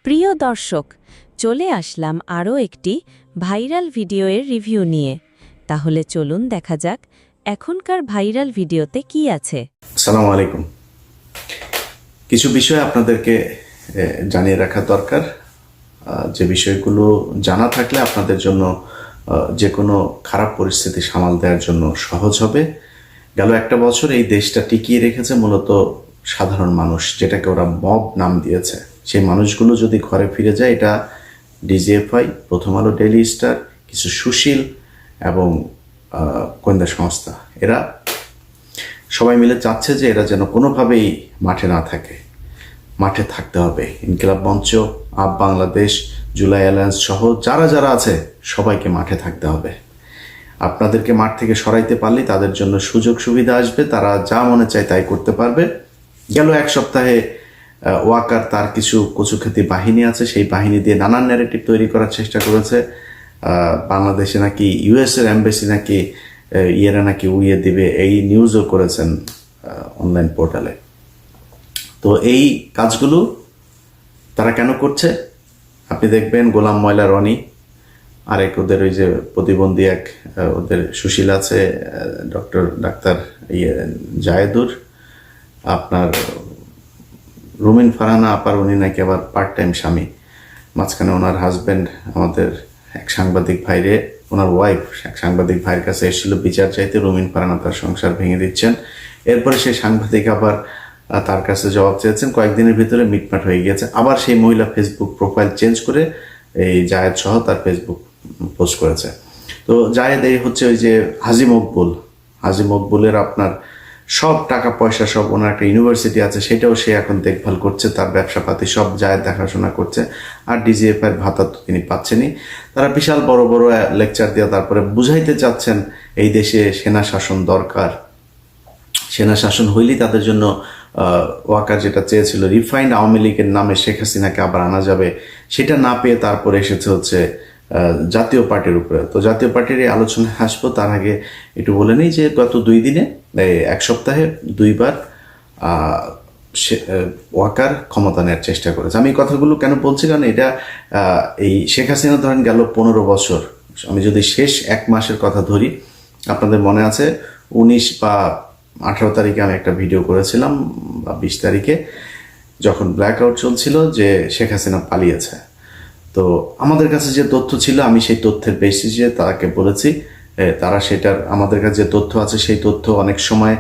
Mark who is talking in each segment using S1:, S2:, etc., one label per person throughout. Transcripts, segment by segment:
S1: প্রিয় দর্শক, চলে আসলাম আরও একটি ভাইরাল ভিডিওর রিভিউ নিয়ে। তাহলে চলুন দেখা যাক এখনকার ভাইরাল ভিডিওতে কি আছে।
S2: আসসালামু আলাইকুম। কিছু বিষয় আপনাদেরকে জানিয়ে রাখা দরকার, যে বিষয়গুলো জানা থাকলে আপনাদের জন্য যে কোনো খারাপ পরিস্থিতি সামাল দেওয়ার জন্য সহজ হবে। গেল একটা বছর এই দেশটা টিকিয়ে রেখেছে মূলত সাধারণ মানুষ, যেটাকে ওরা মব নাম দিয়েছে। সেই মানুষগুলো যদি ঘরে ফিরে যায়, এটা ডিজিএফআই, প্রথম আলো, ডেইলি স্টার, কিছু সুশীল এবং গোয়েন্দা সংস্থা, এরা সবাই মিলে চাচ্ছে যে এরা যেন কোনোভাবেই মাঠে না থাকে। মাঠে থাকতে হবে। ইনকিলাব মঞ্চ, আপ বাংলাদেশ, জুলাই অ্যালায়েন্স সহ যারা যারা আছে সবাইকে মাঠে থাকতে হবে। আপনাদেরকে মাঠ থেকে সরাইতে পারলেই তাদের জন্য সুযোগ সুবিধা আসবে, তারা যা মনে চায় তাই করতে পারবে। গেল এক সপ্তাহে ওয়াকার তার কিছু কচুখ্যাতি বাহিনী আছে, সেই বাহিনী দিয়ে নানান ন্যারেটিভ তৈরি করার চেষ্টা করেছে। বাংলাদেশে নাকি ইউএসের এমবেসি নাকি ইয়েরা নাকি উড়িয়ে দিবে, এই নিউজও করেছেন অনলাইন পোর্টালে। তো এই কাজগুলো তারা কেন করছে? আপনি দেখবেন গোলাম ময়লা রনি, আরেক ওদের ওই যে প্রতিবন্ধী এক ওদের সুশীল আছে, ডাক্তার জায়েদুর, আপনার রুমিন ফারহানা আপার, উনি নাকি আবার পার্ট টাইম স্বামী। মাঝখানে ওনার হাজব্যান্ড আমাদের এক সাংবাদিক ভাইরে, ওনার ওয়াইফ এক সাংবাদিক ভাইয়ের কাছে এসেছিল বিচার চাইতে, রুমিন ফারহানা তার সংসার ভেঙে দিচ্ছেন। এরপরে সেই সাংবাদিক আবার তার কাছে জবাব চেয়েছেন, কয়েকদিনের ভিতরে মিটমাট হয়ে গিয়েছে। আবার সেই মহিলা ফেসবুক প্রোফাইল চেঞ্জ করে এই জায়েদ সহ তার ফেসবুক পোস্ট করেছে। তো জায়েদ এই হচ্ছে ওই যে হাজি মকবুলের আপনার সব টাকা পয়সা, সব ওনার একটা ইউনিভার্সিটি আছে, সেটাও সে এখন দেখভাল করছে, তার ব্যবসাপাতি সব জায়েদ দেখাশোনা করছে। আর ডিজিএফআইয়ের ভাতা তো তিনি পাচ্ছেনই। তারা বিশাল বড় বড় লেকচার দিয়ে তারপরে বুঝাইতে চাচ্ছেন এই দেশে সেনা শাসন দরকার, সেনা শাসন হইলেই তাদের জন্য ওয়াকার যেটা চেয়েছিল রিফাইন্ড আওয়ামী লীগের নামে শেখ হাসিনাকে আবার আনা যাবে, সেটা না পেয়ে তারপরে এসেছে হচ্ছে জাতীয় পার্টির উপরে। তো জাতীয় পার্টির এই আলোচনায় আসবো, তার আগে একটু বলে নিই যে গত 2 দিনে, এক সপ্তাহে 2বার ওয়াকার ক্ষমতা নেওয়ার চেষ্টা করেছে। আমি এই কথাগুলো কেন বলছি, কারণ এটা এই শেখ হাসিনা ধরেন গেল 15 বছর, আমি যদি শেষ 1 মাসের কথা ধরি, আপনাদের মনে আছে 19 বা 18 তারিখে আমি একটা ভিডিও করেছিলাম, বা 20 তারিখে, যখন ব্ল্যাক আউট চলছিল, যে শেখ হাসিনা পালিয়েছে। তো আমাদের কাছে যে তথ্য ছিল, আমি সেই তথ্যের বেসিসে তাকে বলেছি, তারা সেটার, আমাদের কাছে যে তথ্য আছে সেই তথ্য অনেক সময়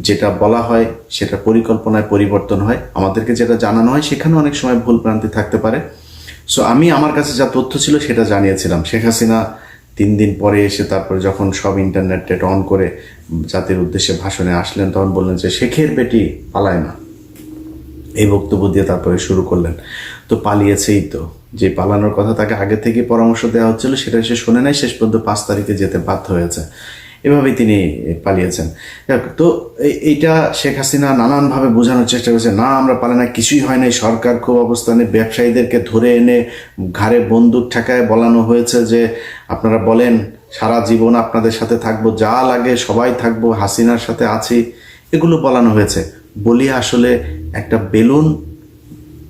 S2: যেটা বলা হয় সেটা পরিকল্পনায় পরিবর্তন হয়, আমাদেরকে যেটা জানানো হয় সেখানে অনেক সময় ভুল ভ্রান্তি থাকতে পারে। সো আমি আমার কাছে যা তথ্য ছিল সেটা জানিয়েছিলাম। শেখ হাসিনা 3 দিন পরে এসে তারপরে যখন সব ইন্টারনেট অন করে জাতির উদ্দেশ্যে ভাষণে আসলেন, তখন বললেন যে শেখের বেটি পালায় না, এই বক্তব্য দিয়ে তারপরে শুরু করলেন। তো পালিয়েছেই তো, যে পালানোর কথা তাকে আগে থেকে পরামর্শ দেওয়া হচ্ছিল সেটা সে শোনে নাই, শেষ পর্যন্ত 5 তারিখে যেতে বাধ্য হয়েছে, এভাবেই তিনি পালিয়েছেন। তো এইটা শেখ হাসিনা নানানভাবে বোঝানোর চেষ্টা করেছে, না আমরা পালাই না, কিছুই হয় নাই, সরকার খুব অবস্থানে, ব্যবসায়ীদেরকে ধরে এনে ঘাড়ে বন্দুক ঠেকায় বলানো হয়েছে যে আপনারা বলেন সারা জীবন আপনাদের সাথে থাকবো, যা লাগে সবাই থাকবো, হাসিনার সাথে আছি, এগুলো বলানো হয়েছে। বলিয়া আসলে একটা বেলুন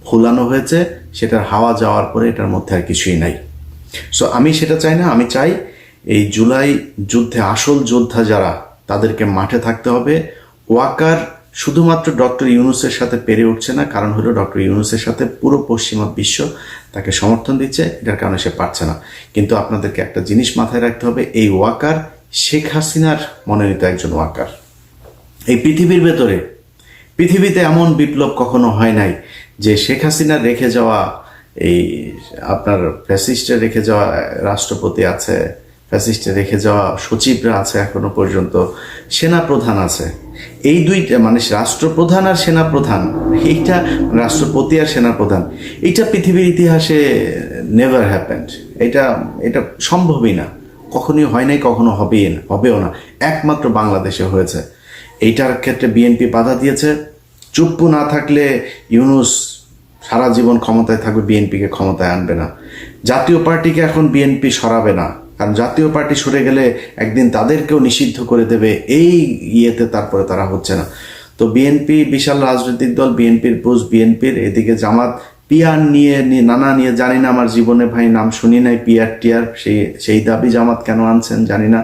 S2: ফুলানো হয়েছে, সেটার হাওয়া যাওয়ার পরে এটার মধ্যে আর কিছুই নাই। সো আমি সেটা চাই না। আমি চাই এই জুলাই যুদ্ধে আসল যোদ্ধা যারা, তাদেরকে মাঠে থাকতে হবে। ওয়াকার শুধুমাত্র ডক্টর ইউনূসের সাথে পেরে উঠছে না, কারণ হলো ডক্টর ইউনূসের সাথে পুরো পশ্চিমা বিশ্ব তাকে সমর্থন দিচ্ছে, এটার কারণে সে পারছে না। কিন্তু আপনাদেরকে একটা জিনিস মাথায় রাখতে হবে, এই ওয়াকার শেখ হাসিনার মনোনীত একজন ওয়াকার। এই পৃথিবীতে এমন বিপ্লব কখনো হয় নাই যে শেখ হাসিনা রেখে যাওয়া, এই আপনার ফ্যাসিস্টে রেখে যাওয়া রাষ্ট্রপতি আছে, ফ্যাসিস্টে রেখে যাওয়া সচিবরা আছে, এখনো পর্যন্ত সেনাপ্রধান আছে, এই দুইটা মানে রাষ্ট্রপ্রধান আর সেনাপ্রধান, এইটা রাষ্ট্রপতি আর সেনাপ্রধান, এইটা পৃথিবীর ইতিহাসে নেভার হ্যাপেন্ড। এটা সম্ভবই না, কখনোই হয় নাই, কখনো হবেও না, একমাত্র বাংলাদেশে হয়েছে। এইটার ক্ষেত্রে বিএনপি বাধা দিয়েছে। চুপ্পু না থাকলে ইউনূস সারা জীবন ক্ষমতায় থাকবে, বিএনপিকে ক্ষমতায় আনবে না। জাতীয় পার্টিকে এখন বিএনপি সরাবে না, কারণ জাতীয় পার্টি সরে গেলে একদিন তাদেরকেও নিষিদ্ধ করে দেবে, এই ইয়েতে তারপরে তারা হচ্ছে না। তো বিএনপি বিশাল রাজনৈতিক দল, বিএনপির বুঝ বিএনপির, এদিকে জামাত পিয়ার নিয়ে নানা নিয়ে জানি না, আমার জীবনে ভাই নাম শুনি নাই পিয়ার টিয়ার, সেই দাবি জামাত কেন আনছেন জানি না।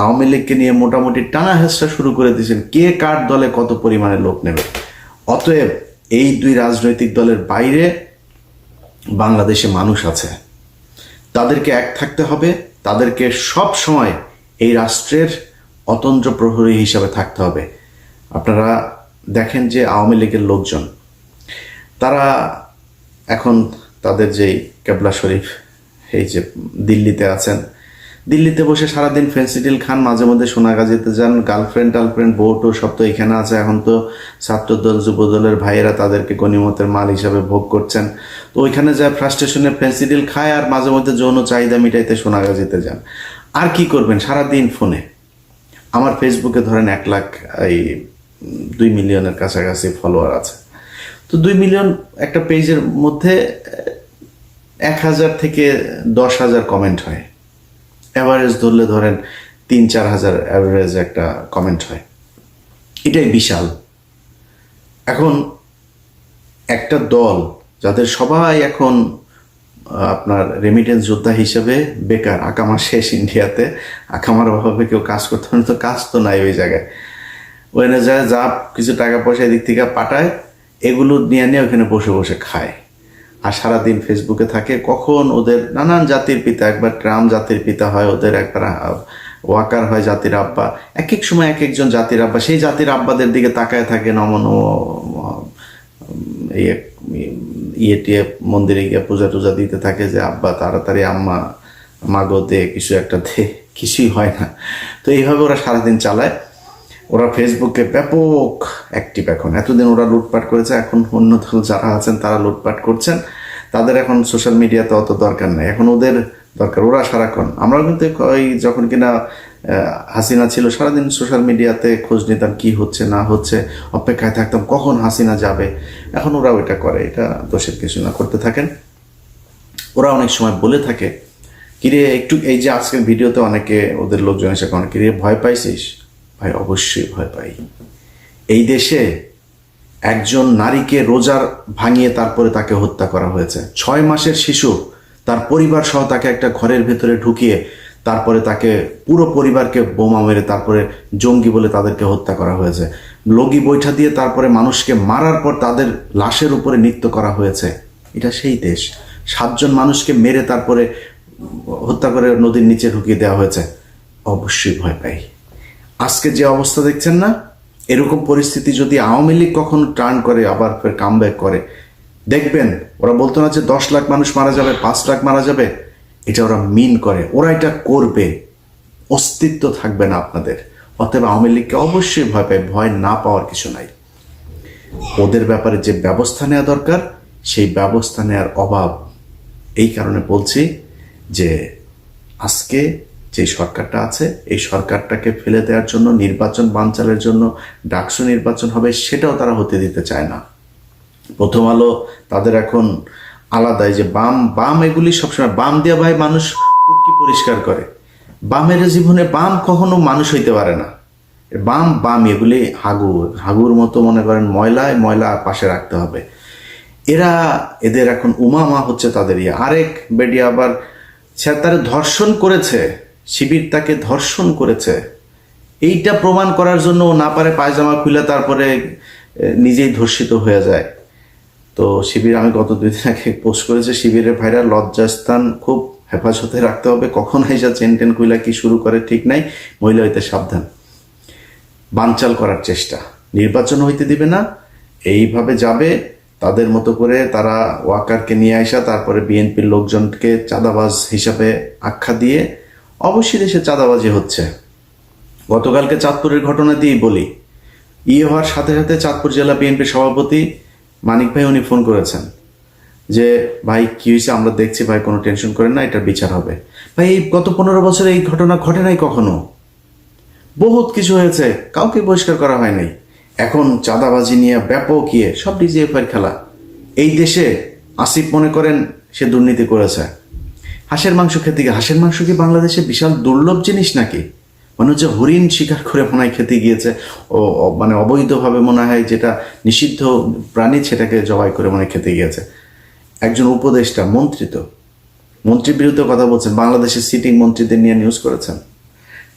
S2: আওয়ামী লীগকে নিয়ে মোটামুটি টানা হেঁচড়া শুরু করে দিয়েছেন, কে কার দলে কত পরিমাণে লোক নেবে। অতএব এই দুই রাজনৈতিক দলের বাইরে বাংলাদেশে মানুষ আছে, তাদেরকে এক থাকতে হবে, তাদেরকে সব সময় এই রাষ্ট্রের অতন্ত্র প্রহরী হিসাবে থাকতে হবে। আপনারা দেখেন যে আওয়ামী লীগের লোকজন, তারা এখন তাদের যেই কেবলা শরীফ, এই যে দিল্লিতে আছেন, দিল্লিতে বসে সারাদিন ফেন্সিডিল খান, মাঝে মধ্যে সোনাগাজীতে যান, গার্লফ্রেন্ড টার্লফ্রেন্ড বউটো সব তো এখানে আছে। এখন তো ছাত্রদল যুবদলের ভাইয়েরা তাদেরকে গনিমতের মাল হিসাবে ভোগ করছেন। তো ওইখানে যায় ফ্রাস্ট্রেশনে ফেন্সিডিল খায়, আর মাঝে মধ্যে যৌন চাহিদা মিটাইতে সোনাগাজীতে যান। আর কি করবেন সারাদিন ফোনে। আমার ফেসবুকে ধরেন 1 লাখ 2 মিলিয়নের কাছাকাছি ফলোয়ার আছে। তো 2 মিলিয়ন একটা পেজের মধ্যে 1000 থেকে 10,000 কমেন্ট হয়, অ্যাভারেজ ধরলে ধরেন 3-4 হাজার অ্যাভারেজ একটা কমেন্ট হয়। এটাই বিশাল। এখন একটা দল যাদের সবাই এখন আপনার রেমিটেন্স যোদ্ধা হিসেবে বেকার, আকামা শেষ ইন্ডিয়াতে, আকামার অভাবে কেউ কাজ করতে পারে, তো কাজ তো নাই ওই জায়গায়, ওখানে যায় যা কিছু টাকা পয়সা এদিক থেকে পাঠায়, এগুলো নিয়ে নিয়ে ওখানে বসে বসে খায় আর সারাদিন ফেসবুকে থাকে। কখন ওদের নানান জাতির পিতা, একবার ট্রাম্প জাতির পিতা হয়, ওদের একবার ওয়াকার হয় জাতির আব্বা, এক এক সময় এক একজন জাতির আব্বা, সেই জাতির আব্বাদের দিকে তাকায় থাকে, নমন ইয়ে টিয়ে মন্দিরে গিয়ে পূজা টুজা দিতে থাকে যে আব্বা তাড়াতাড়ি আম্মা মাগো দে, কিছু একটা দে, কিছুই হয় না। তো এইভাবে ওরা সারাদিন চালায়। ওরা ফেসবুকে ব্যাপক অ্যাক্টিভ এখন। এতদিন ওরা লুটপাট করেছে, এখন অন্য দল যারা আছেন তারা লুটপাট করছেন, তাদের এখন সোশ্যাল মিডিয়াতে অত দরকার নেই, এখন ওদের দরকার। ওরা সারাক্ষণ, আমরা কিন্তু ওই যখন কিনা হাসিনা ছিল সারাদিন সোশ্যাল মিডিয়াতে খোঁজ নিতাম কি হচ্ছে না হচ্ছে, অপেক্ষায় থাকতাম কখন হাসিনা যাবে। এখন ওরা ওইটা করে, এটা দোষের কিছু না, করতে থাকেন। ওরা অনেক সময় বলে থাকে কিরে একটু, এই যে আজকের ভিডিওতে অনেকে ওদের লোকজন এসে কোন কিরে ভয় পাইছিস? ভাই অবশ্যই ভয় পাই। এই দেশে একজন নারীকে রোজার ভাঙিয়ে তারপরে তাকে হত্যা করা হয়েছে। 6 মাসের শিশু, তার পরিবার সহ তাকে একটা ঘরের ভেতরে ঢুকিয়ে তারপরে তাকে পুরো পরিবারকে বোমা মেরে তারপরে জঙ্গি বলে তাদেরকে হত্যা করা হয়েছে। লগি বৈঠা দিয়ে তারপরে মানুষকে মারার পর তাদের লাশের উপরে নৃত্য করা হয়েছে। এটা সেই দেশ। 7 জন মানুষকে মেরে তারপরে হত্যা করে নদীর নিচে ঢুকিয়ে দেওয়া হয়েছে। অবশ্যই ভয় পাই। আজকে যে অবস্থা দেখছেন না, এরকম পরিস্থিতি যদি আওয়ামী লীগ কখনো টার্ন করে, আবার ফের কামব্যাক করে, দেখবেন ওরা বলতো না যে 10 লাখ মানুষ মারা যাবে, 5 লাখ মারা যাবে, এটা ওরা মিন করে, ওরা এটা করবে, অস্তিত্ব থাকবে না আপনাদের। অতএব আওয়ামী লীগকে অবশ্যই ভয় পায়, ভয় না পাওয়ার কিছু নাই। ওদের ব্যাপারে যে ব্যবস্থা নেওয়া দরকার সেই ব্যবস্থা নেওয়ার অভাব। এই কারণে বলছি যে আজকে যে সরকারটা আছে, এই সরকারটাকে ফেলে দেওয়ার জন্য, নির্বাচন বানচালের জন্য ডাকসু নির্বাচন হবে, সেটাও তারা হতে দিতে চায় না। প্রথম আলো তাদের এখন আলাদাই যে বাম এগুলি সবসময় বাম দিয়া ভাই মানুষ উটকি পরিষ্কার করে। বামের জীবনে বাম কখনো মানুষ হইতে পারে না। বাম এগুলি হাগুর মতো মনে করেন, ময়লা পাশে রাখতে হবে। এদের এখন উমামা হচ্ছে তাদের আরেক বেডি আবার তারে ধর্ষণ করেছে, শিবির তাকে ধর্ষণ করেছে, এইটা প্রমাণ করার জন্য ও না পারে পায়জামা খুলে তারপরে নিজেই ধর্ষিত হয়ে যায়। তো শিবির, আমি গত 2 দিন আগে পোস্ট করেছে, শিবিরের ভাইরা লজ্জাস্থান খুব হেফাজতে রাখতে হবে, কখন এসে চেন খুইলা কি শুরু করে ঠিক নাই, মহিলা হইতে সাবধান। বানচাল করার চেষ্টা, নির্বাচন হইতে দিবে না, এইভাবে যাবে তাদের মতো করে। তারা ওয়াকারকে নিয়ে আসা, তারপরে বিএনপির লোকজনকে চাঁদাবাজ হিসাবে আখ্যা দিয়ে, অবশ্যই দেশে চাঁদাবাজি হচ্ছে। গতকালকে চাঁদপুরের ঘটনা দিয়েই বলি, হওয়ার সাথে সাথে চাঁদপুর জেলা বিএনপির সভাপতি মানিক ভাই উনি ফোন করেছেন যে ভাই কি হয়েছে, আমরা দেখছি ভাই, কোনো টেনশন করেন না, এটার বিচার হবে। ভাই এই গত 15 বছরে এই ঘটনা ঘটে নাই কখনো, বহুত কিছু হয়েছে, কাউকে বহিষ্কার করা হয় নাই। এখন চাঁদাবাজি নিয়ে ব্যাপক সব ডিজিএফআই খেলা। এই দেশে আসিফ মনে করেন সে দুর্নীতি করেছে, হাঁসের মাংস খেতে গিয়ে, হাঁসের মাংস কি বাংলাদেশে বিশাল দুর্লভ জিনিস নাকি? মনে হচ্ছে হরিণ শিকার করে মনে হয় খেতে গিয়েছে, ও মানে অবৈধভাবে মনে হয় যেটা নিষিদ্ধ প্রাণী সেটাকে জবাই করে মনে খেতে গিয়েছে। একজন উপদেষ্টা, মন্ত্রী, তো মন্ত্রীর বিরুদ্ধে কথা বলছেন, বাংলাদেশের সিটিং মন্ত্রীদের নিয়ে নিউজ করেছেন।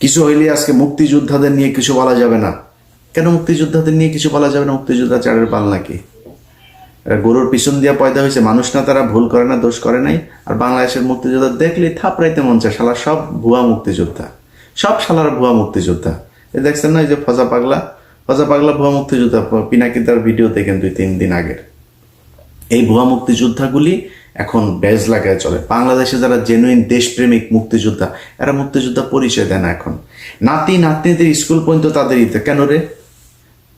S2: কিছু হইলে আজকে মুক্তিযোদ্ধাদের নিয়ে কিছু বলা যাবে না। কেন মুক্তিযোদ্ধাদের নিয়ে কিছু বলা যাবে না? মুক্তিযোদ্ধা চারের পাল নাকি? গরুর পিছন দিয়া পয়দা হয়েছে মানুষ না, তারা ভুল করে না, দোষ করে নাই। আর বাংলাদেশের মুক্তিযোদ্ধা দেখলে থাপড়াইতে মন চায়, শালা সব ভুয়া মুক্তিযোদ্ধা, সব শালার ভুয়া মুক্তিযোদ্ধা। এই দেখছেন না, এই যে ফজা পাগলা ভুয়া মুক্তিযোদ্ধা, পিনাকি তার ভিডিও দেখেন 2-3 দিন আগের। এই ভুয়া মুক্তিযোদ্ধাগুলি এখন ব্যাজ লাগায় চলে। বাংলাদেশে যারা জেনুইন দেশপ্রেমিক মুক্তিযোদ্ধা, এরা মুক্তিযোদ্ধা পরিচয় দেয় না। এখন নাতনিদের স্কুল পর্যন্ত তাদের কেন রে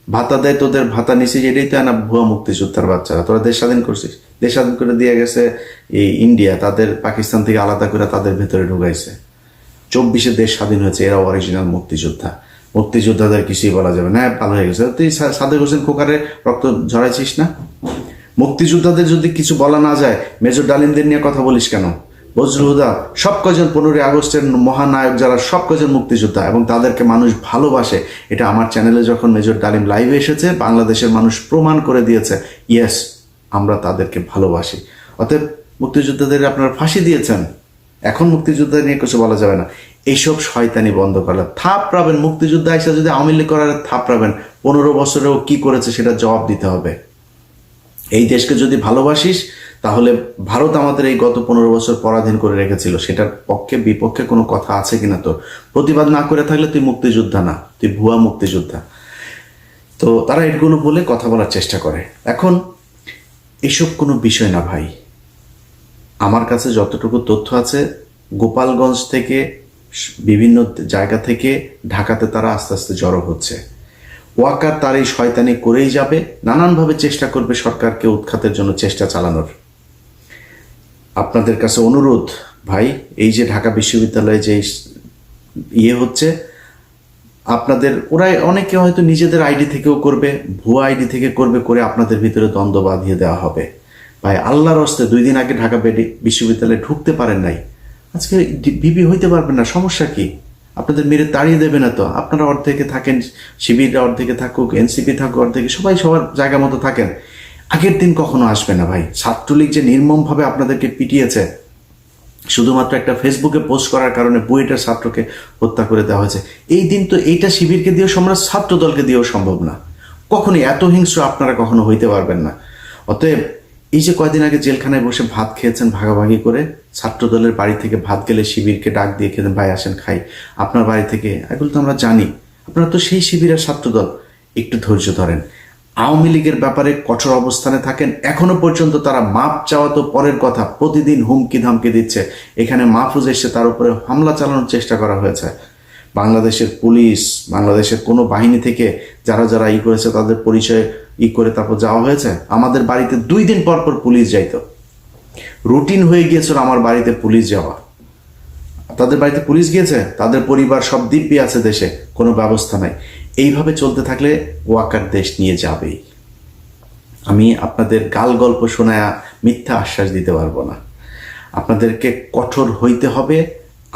S2: ভাতা দেয়? তোদের ভাতা নিচে যেটাই তো না, ভুয়া মুক্তিযোদ্ধার বাচ্চারা। তোরা দেশ স্বাধীন করছিস, দেশ স্বাধীন করে দিয়ে গেছে এই ইন্ডিয়া, তাদের পাকিস্তান থেকে আলাদা করে তাদের ভেতরে ঢুকাইছে। 24-এ দেশ স্বাধীন হয়েছে, এরা অরিজিনাল মুক্তিযোদ্ধা। মুক্তিযোদ্ধাদের কিছুই বলা যাবে না, ভালো হয়ে গেছে। তুই সাদেক হোসেন খোকারে রক্ত ঝরাইছিস না? মুক্তিযোদ্ধাদের যদি কিছু বলা না যায়, মেজর ডালিমদের নিয়ে কথা বলিস কেন? বজরুহুদা, সব কজন 15ই আগস্টের মহানায়ক যারা, সব কজন মুক্তিযোদ্ধা, এবং তাদেরকে মানুষ ভালোবাসে। এটা আমার চ্যানেলে যখন মেজর ডালিম লাইভে এসেছে, বাংলাদেশের মানুষ প্রমাণ করে দিয়েছে, ইয়েস, আমরা তাদেরকে ভালোবাসি। অতএব মুক্তিযোদ্ধাদের আপনারা ফাঁসি দিয়েছেন, এখন মুক্তিযোদ্ধা নিয়ে কিছু বলা যাবে না। এইসব শয়তানি বন্ধ করলে থাপড়াবেন। মুক্তিযোদ্ধা এসে যদি আওয়ামী লীগ করার থাপড়াবেন, 15 বছরেও কি করেছে সেটা জবাব দিতে হবে। এই দেশকে যদি ভালোবাসিস, তাহলে ভারত আমাদের এই গত 15 বছর পরাধীন করে রেখেছিল, সেটার পক্ষে বিপক্ষে কোনো কথা আছে কিনা? তোর প্রতিবাদ না করে থাকলে তুই মুক্তিযোদ্ধা না, তুই ভুয়া মুক্তিযোদ্ধা। তো তারা এগুলো বলে কথা বলার চেষ্টা করে। এখন এসব কোনো বিষয় না ভাই। আমার কাছে যতটুকু তথ্য আছে, গোপালগঞ্জ থেকে বিভিন্ন জায়গা থেকে ঢাকাতে তারা আস্তে আস্তে জড়ো হচ্ছে। ওয়াকার তার এই শয়তানি করেই যাবে, নানানভাবে চেষ্টা করবে সরকারকে উৎখাতের জন্য চেষ্টা চালানোর। আপনাদের কাছে অনুরোধ ভাই, এই যে ঢাকা বিশ্ববিদ্যালয়ে যে হচ্ছে, আপনাদের ওরা অনেকে হয়তো নিজেদের আইডি থেকেও করবে, ভুয়া আইডি থেকে করবে, করে আপনাদের ভিতরে দ্বন্দ্ব বাঁধিয়ে দেওয়া হবে। ভাই আল্লাহর হস্তে 2 দিন আগে ঢাকা বিশ্ববিদ্যালয়ে ঢুকতে পারেন নাই, আজকে বিবি হইতে পারবেন না, সমস্যা কি? আপনাদের মেরে তাড়িয়ে দেবে না তো? আপনারা অর্ধেকে থাকেন, শিবিররা অর্ধেকে থাকুক, এনসিপি থাকুক অর্ধেকে, সবাই সবার জায়গা মতো থাকেন। আগের দিন কখনো আসবে না ভাই। ছাত্রলীগ যে নির্মমভাবে আপনাদেরকে পিটিয়েছে, শুধুমাত্র একটা ফেসবুকে পোস্ট করার কারণে বুয়েটের ছাত্রকে হত্যা করে দেওয়া হয়েছে, এই দিন তো এইটা শিবিরকে দিয়েও সম্ভব, ছাত্র দলকে দিয়েও সম্ভব না। কখনই এত হিংস্র আপনারা কখনো হইতে পারবেন না। অতএব এই যে কয়দিন আগে জেলখানায় বসে ভাত খেয়েছেন ভাগাভাগি করে, ছাত্র দলের বাড়ি থেকে ভাত গেলে শিবিরকে ডাক দিয়ে খেতেন, ভাই আসেন খাই আপনার বাড়ি থেকে, এগুলো তো আমরা জানি। আপনারা তো সেই শিবিরের ছাত্র দল, একটু ধৈর্য ধরেন। আওয়ামী লীগের ব্যাপারে কঠোর অবস্থানে থাকেন। এখনো পর্যন্ত তারা মাপ চাওয়া তো পরের কথা, প্রতিদিন হুমকি ধামকি দিচ্ছে। এখানে মাহফুজ এসে তার উপরে হামলা চালানোর চেষ্টা করা হয়েছে। বাংলাদেশের পুলিশ, বাংলাদেশের কোনো বাহিনী থেকে যারা যারা করেছে তাদের পরিচয় করে তারপর যাওয়া হয়েছে। আমাদের বাড়িতে 2 দিন পর পর পুলিশ যাইতো, রুটিন হয়ে গিয়েছিল আমার বাড়িতে পুলিশ যাওয়া। তাদের বাড়িতে পুলিশ গিয়েছে, তাদের পরিবার সব দিব্যি আছে, দেশে কোনো ব্যবস্থা নাই। এইভাবে চলতে থাকলে ওয়াকার দেশ নিয়ে যাবেই। আমি আপনাদের গাল গল্প শোনায়া মিথ্যা আশ্বাস দিতে পারবো না। আপনাদেরকে কঠোর হইতে হবে।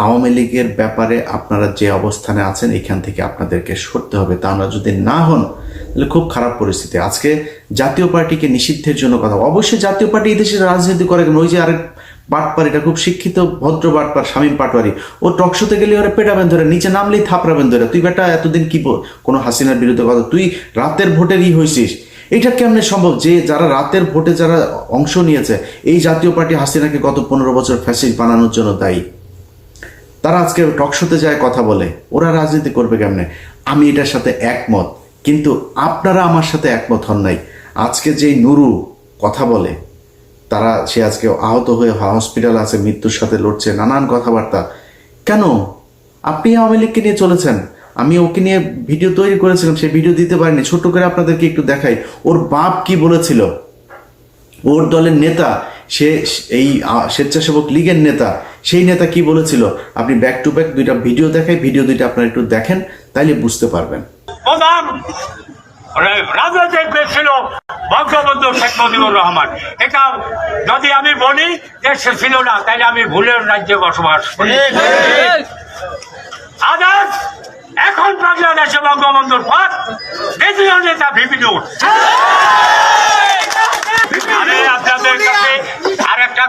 S2: আওয়ামী লীগের ব্যাপারে আপনারা যে অবস্থানে আছেন, এখান থেকে আপনাদেরকে সরতে হবে। তা আমরা যদি না হন, তাহলে খুব খারাপ পরিস্থিতি। আজকে জাতীয় পার্টিকে নিষিদ্ধের জন্য কথা, অবশ্যই জাতীয় পার্টি এই দেশের রাজনীতি করে। ওই যে আরেক বাটপার, এটা খুব শিক্ষিত ভদ্র বাটপার, শামীম পাটোয়ারি, ও টকশোতে গেলে ওরা পেটাবেন ধরে, নিচে নামলেই থাপড়াবেন ধরে। তুই বেটা এতদিন কি কোনো হাসিনার বিরুদ্ধে কথা, তুই রাতের ভোটের হয়েছিস, এটা কেমনে সম্ভব? যে যারা রাতের ভোটে যারা অংশ নিয়েছে, এই জাতীয় পার্টি হাসিনাকে গত 15 বছর ফ্যাসিস্ট বানানোর জন্য দায়ী। তারা আজকে টকশোতে যায় কথা বলে, ওরা রাজনীতি করবে কেমনে? আমি এটার সাথে একমত, কিন্তু আপনারা আমার সাথে একমত হন নাই। আজকে যেই নুরু কথা বলে, সে আজকে আহত হয়ে হসপিটাল আছে, মৃত্যুর সাথে লড়ছে, নানান কথাবার্তা। কেন? আপনি আওয়ামী লীগকে নিয়ে চলেছেন। আমি ওকে নিয়ে ভিডিও তৈরি করেছিলাম, সেই ভিডিও দিতে পারিনি। ছোট করে আপনাদেরকে একটু দেখাই, ওর বাপ কি বলেছিল। ওর দলের নেতা, সে এই স্বেচ্ছাসেবক লীগের নেতা, সেই নেতা কি বলেছিল, আপনি ব্যাক টু ব্যাক 2টা ভিডিও দেখাই, ভিডিও 2টা আপনারা একটু দেখেন, তাইলে বুঝতে পারবেন।
S3: রাজনৈতিক ছিল বঙ্গবন্ধু শেখ মুজিবুর রহমান। এটা যদি আমি বলি দেশে ছিল না, তাইলে আমি ভুলের রাজ্যে বসবাস করি। আজ এখন বাংলাদেশে বঙ্গবন্ধুর পর দ্বিতীয় নেতা ভিপি নুর। আমি আপনাদের কাছে আর একটা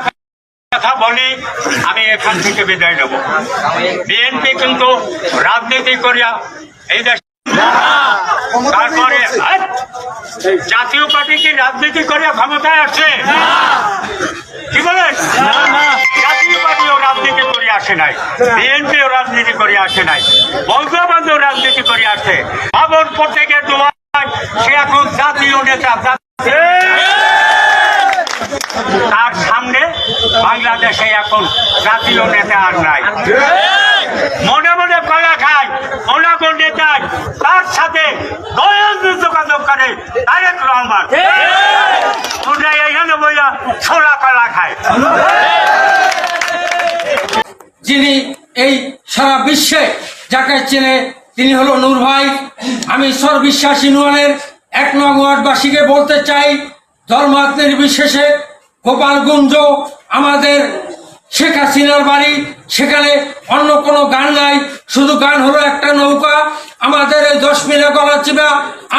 S3: কথা বলি, আমি এখান থেকে বিদায় নেব। বিএনপি কিন্তু রাজনীতি করিয়া এই দেশ, তারপরে জাতীয় পার্টি কি রাজনীতি করিয়া ক্ষমতায় আসছে? কি বলেন? জাতীয় পার্টিও রাজনীতি করে আসে নাই, বিএনপিও রাজনীতি করে আসে নাই, বঙ্গবন্ধু রাজনীতি করে আসে। খবর প্রত্যেকে দোয়া, সে এখন জাতীয় নেতা। তার সামনে বাংলাদেশে এখন জাতীয় নেতা আর নাই। মনে মনে কলা খায় অনাগর নেতায়, তার সাথে দয়ালু যোগাযোগ করে তারেক রহমান। তোমরা এখানে বইয়া ছোলা কলা খায়।
S4: যিনি এই সারা বিশ্বে যাকে চেনে তিনি হলো নূর ভাই। আমি সর্ববিশ্বাস ইউনিয়নের 1 নং ওয়ার্ডবাসীকে বলতে চাই, ধর্মাত নির্বিশেষে গোপালগঞ্জ আমাদের শেখ হাসিনার বাড়ি, সেখানে অন্য কোনো গান নাই, শুধু গান হলো একটা নৌকা। আমাদের এই 10 মিলে গলা চিবা,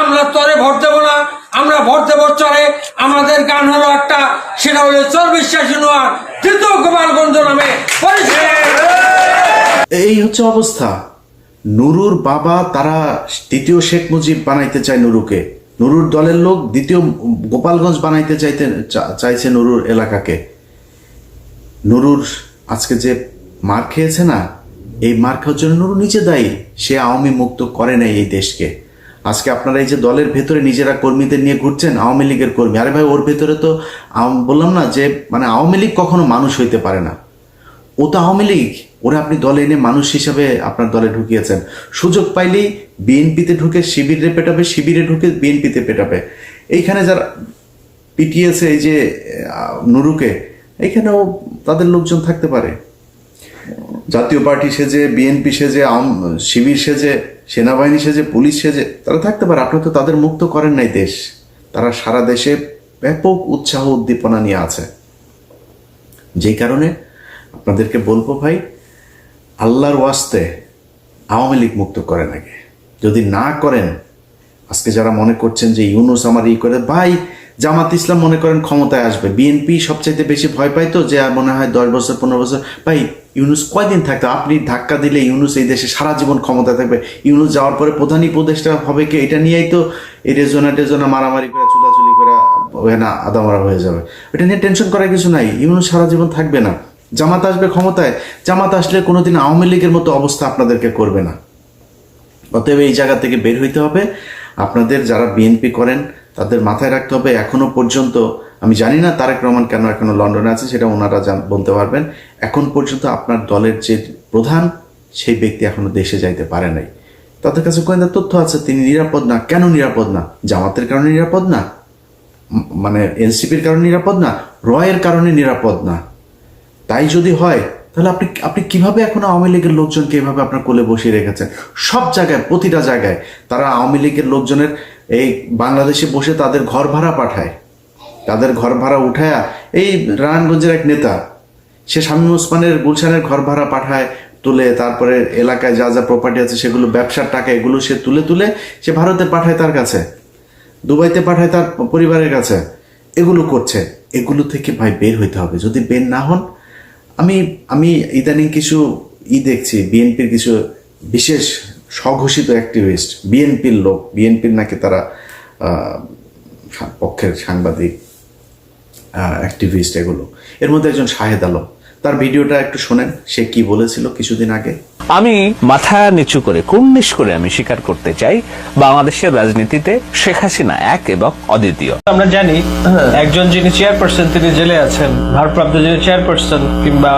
S4: আমরা তরে ভোট দেবো না, আমরা ভোট দেবো চরে। আমাদের গান হলো একটা, সেটা হলো সর্ববিশ্বাস ইউনিয়ন তৃতীয় গোপালগঞ্জ নামে পরিচিত।
S2: এই হচ্ছে অবস্থা। নুরুর বাবা তারা দ্বিতীয় শেখ মুজিব বানাইতে চায় নুরুকে, নুরুর দলের লোক দ্বিতীয় গোপালগঞ্জ বানাইতে চাইছে নুরুর এলাকাকে। নুরুর আজকে যে মার খেয়েছে না, এই মার খাওয়ার জন্য নুরু নিজে দায়ী। সে আওয়ামী মুক্ত করে নাই এই দেশকে। আজকে আপনারা এই যে দলের ভেতরে নিজেরা কর্মীদের নিয়ে ঘুরছেন, আওয়ামী লীগের কর্মী, আরে ভাই ওর ভেতরে তো বললাম না যে মানে আওয়ামী লীগ কখনো মানুষ হইতে পারে না, ও তো আওয়ামী লীগ। ওরা আপনি দলে এনে মানুষ হিসাবে আপনার দলে ঢুকিয়েছেন। সুযোগ পাইলেই বিএনপিতে ঢুকে শিবিরে পেটাবে, শিবিরে ঢুকে বিএনপিতে পেটাবে। এইখানে যারা পিটিয়েছে এই যে নুরুকে, এইখানেও তাদের লোকজন থাকতে পারে। জাতীয় পার্টি সেজে, বিএনপি সেজে, শিবির সেজে, সেনাবাহিনী সেজে, পুলিশ সেজে তারা থাকতে পারে। আপনারা তো তাদের মুক্ত করেন নাই দেশ। তারা সারা দেশে ব্যাপক উৎসাহ উদ্দীপনা নিয়ে আছে। যেই কারণে আপনাদেরকে বলবো ভাই, আল্লাহর ওয়াস্তে আওয়ামী লীগ মুক্ত করেন আগে। যদি না করেন, আজকে যারা মনে করছেন যে ইউনুস আমার করে, ভাই জামাত ইসলাম মনে করেন ক্ষমতায় আসবে, বিএনপি সবচাইতে বেশি ভয় পায় তো, যে মনে হয় 10 বছর 15 বছর। ভাই ইউনুস কয়দিন থাকতো? আপনি ধাক্কা দিলে ইউনুস এই দেশে সারা জীবন ক্ষমতায় থাকবে। ইউনুস যাওয়ার পরে প্রধান উপদেষ্টা হবে কে, এটা নিয়েই তো এই রেজনা মারামারি করে, চুলাচুলি করে না আদামারা হয়ে যাবে। এটা নিয়ে টেনশন করার কিছু নাই। ইউনুস সারা জীবন থাকবে না। জামাত আসবে ক্ষমতায়, জামাত আসলে কোনোদিন আওয়ামী লীগের মতো অবস্থা আপনাদেরকে করবে না। অতএব এই জায়গা থেকে বের হইতে হবে। আপনাদের যারা বিএনপি করেন তাদের মাথায় রাখতে হবে, এখনো পর্যন্ত আমি জানি না তারেক রহমান কেন এখনো লন্ডনে আছে, সেটা ওনারা বলতে পারবেন। এখন পর্যন্ত আপনার দলের যে প্রধান, সেই ব্যক্তি এখনো দেশে যাইতে পারে নাই। তাদের কাছে গোয়েন্দা তথ্য আছে তিনি নিরাপদ না। কেন নিরাপদ না? জামাতের কারণে নিরাপদ না, মানে এনসিপির কারণে নিরাপদ না, রয়ের কারণে নিরাপদ না। তাই যদি হয় তাহলে আপনি কিভাবে এখন আওয়ামী লীগের লোকজনকে এভাবে আপনার কোলে বসিয়ে রেখেছেন? সব জায়গায়, প্রতিটা জায়গায় তারা আওয়ামী লীগের লোকজনের এই বাংলাদেশে বসে তাদের ঘর ভাড়া পাঠায়, তাদের ঘর ভাড়া উঠায়। এই নারায়ণগঞ্জের এক নেতা, সে শামীম ওসমানের গুলশানের ঘর ভাড়া পাঠায়, তুলে তারপরে এলাকায় যা যা প্রপার্টি আছে সেগুলো ব্যবসার টাকা এগুলো সে তুলে সে ভারতে পাঠায়, তার কাছে দুবাইতে পাঠায়, তার পরিবারের কাছে। এগুলো করছে। এগুলো থেকে ভাই বের হইতে হবে। যদি বের না হন, আমি ইদানিং কিছু দেখছি, বিএনপির কিছু বিশেষ স্বঘোষিত অ্যাক্টিভিস্ট, বিএনপির লোক, বিএনপির নাকি তারা পক্ষের সাংবাদিক, অ্যাক্টিভিস্ট, এগুলো। এর মধ্যে একজন শাহেদ আলম, তার ভিডিওটা একটু শোনেন, সে কি বলেছিল কিছুদিন আগে।
S5: আমি মাথা নিচু করে কুর্নিশ করে আমি স্বীকার করতে চাই, বাংলাদেশের রাজনীতিতে শেখ হাসিনা এক এবং অদ্বিতীয়।
S6: আমরা জানি একজন যিনি চেয়ারপারসন তিনি জেলে আছেন, ভারপ্রাপ্ত যিনি চেয়ারপারসন, কিংবা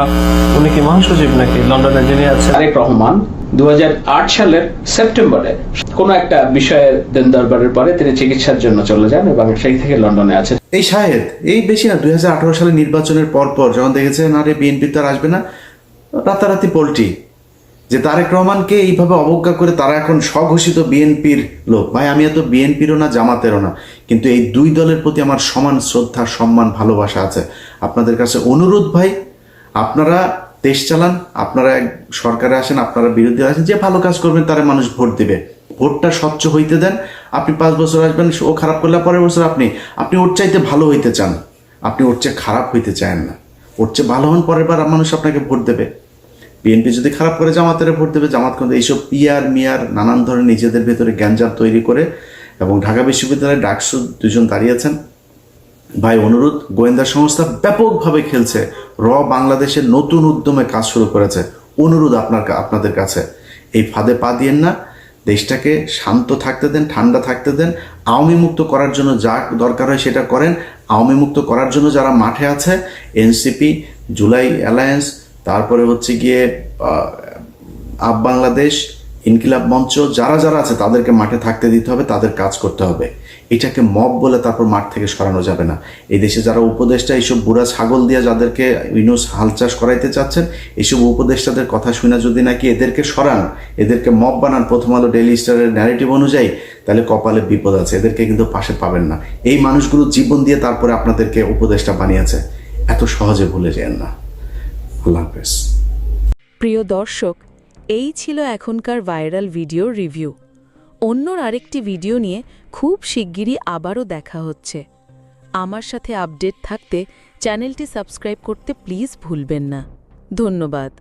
S6: উনি কি মহাসচিব নাকি লন্ডনে যিনি আছেন,
S7: তারেক রহমান 2008 সালের সেপ্টেম্বরে কোন একটা বিষয়ের দেন দরবারের পরে তিনি চিকিৎসার জন্য চলে যান এবং সেই থেকে লন্ডনে আছেন।
S2: এই শাহেদ এই বেশি না, 2018 সালে নির্বাচনের পর যখন দেখেছেন আরে বিএনপি তো আর আসবে না, রাতারাতি পল্টি যে তারেক রহমানকে এইভাবে অবজ্ঞা করে তারা এখন স্বঘোষিত বিএনপির লোক। ভাই আমি এত বিএনপিরও না, জামাতেরও না, কিন্তু এই দুই দলের প্রতি আমার সমান শ্রদ্ধা, সম্মান, ভালোবাসা আছে। আপনাদের কাছে অনুরোধ ভাই, আপনারা দেশ চালান, আপনারা সরকারে আসেন, আপনারা বিরোধী আসেন, যে ভালো কাজ করবেন তারা মানুষ ভোট দিবে। ভোটটা স্বচ্ছ হইতে দেন। আপনি 5 বছর আসবেন, ও খারাপ করলে পরের বছর আপনি ওর চাইতে ভালো হইতে চান, আপনি ওর চেয়ে খারাপ হইতে চান না। ওর চেয়ে ভালো হন, পরের বার মানুষ আপনাকে ভোট দেবে। বিএনপি যদি খারাপ করে জামাতের ভোট দেবে। জামাত কিন্তু এইসব পিয়ার মিয়ার নানান ধরনের নিজেদের ভেতরে গ্যাঞ্জাম তৈরি করে, এবং ঢাকা বিশ্ববিদ্যালয়ে ডাকসু 2 জন দাঁড়িয়েছেন। ভাই অনুরোধ, গোয়েন্দা সংস্থা ব্যাপকভাবে খেলছে, বাংলাদেশের নতুন উদ্যমে কাজ শুরু করেছে। অনুরোধ আপনাদের কাছে, এই ফাঁদে পা দিয়েন না, দেশটাকে শান্ত থাকতে দেন, ঠান্ডা থাকতে দেন। আওয়ামী মুক্ত করার জন্য যা দরকার হয় সেটা করেন। আওয়ামী মুক্ত করার জন্য যারা মাঠে আছে, এনসিপি, জুলাই অ্যালায়েন্স, তারপরে হচ্ছে গিয়ে আপ বাংলাদেশ, ইনকিলাব মঞ্চ, যারা যারা আছে তাদেরকে মাঠে থাকতে দিতে হবে, তাদের কাজ করতে হবে। এটাকে মব বলে তারপর মাঠ থেকে সরানো যাবে না। এই দেশে যারা উপদেষ্টা, এইসব বুড়া ছাগল দিয়ে যাদেরকে ইউনুস হাল চাষ করাইতে চাচ্ছেন, এইসব উপদেষ্টাদের কথা শুনে যদি নাকি এদেরকে সরান, এদেরকে মব বানান প্রথম আলো ডেইলি স্টারের ন্যারেটিভ অনুযায়ী, তাহলে কপালে বিপদ আছে। এদেরকে কিন্তু পাশে পাবেন না। এই মানুষগুলো জীবন দিয়ে তারপরে আপনাদেরকে উপদেষ্টা বানিয়েছে, এত সহজে ভুলে যান না। আল্লাহ হাফেজ।
S1: প্রিয় দর্শক, এই ছিল এখনকার ভাইরাল ভিডিও রিভিউ। অন্য আরেকটি ভিডিও নিয়ে খুব শিগগিরই আবারও দেখা হচ্ছে। আমার সাথে আপডেট থাকতে চ্যানেলটি সাবস্ক্রাইব করতে প্লিজ ভুলবেন না। ধন্যবাদ।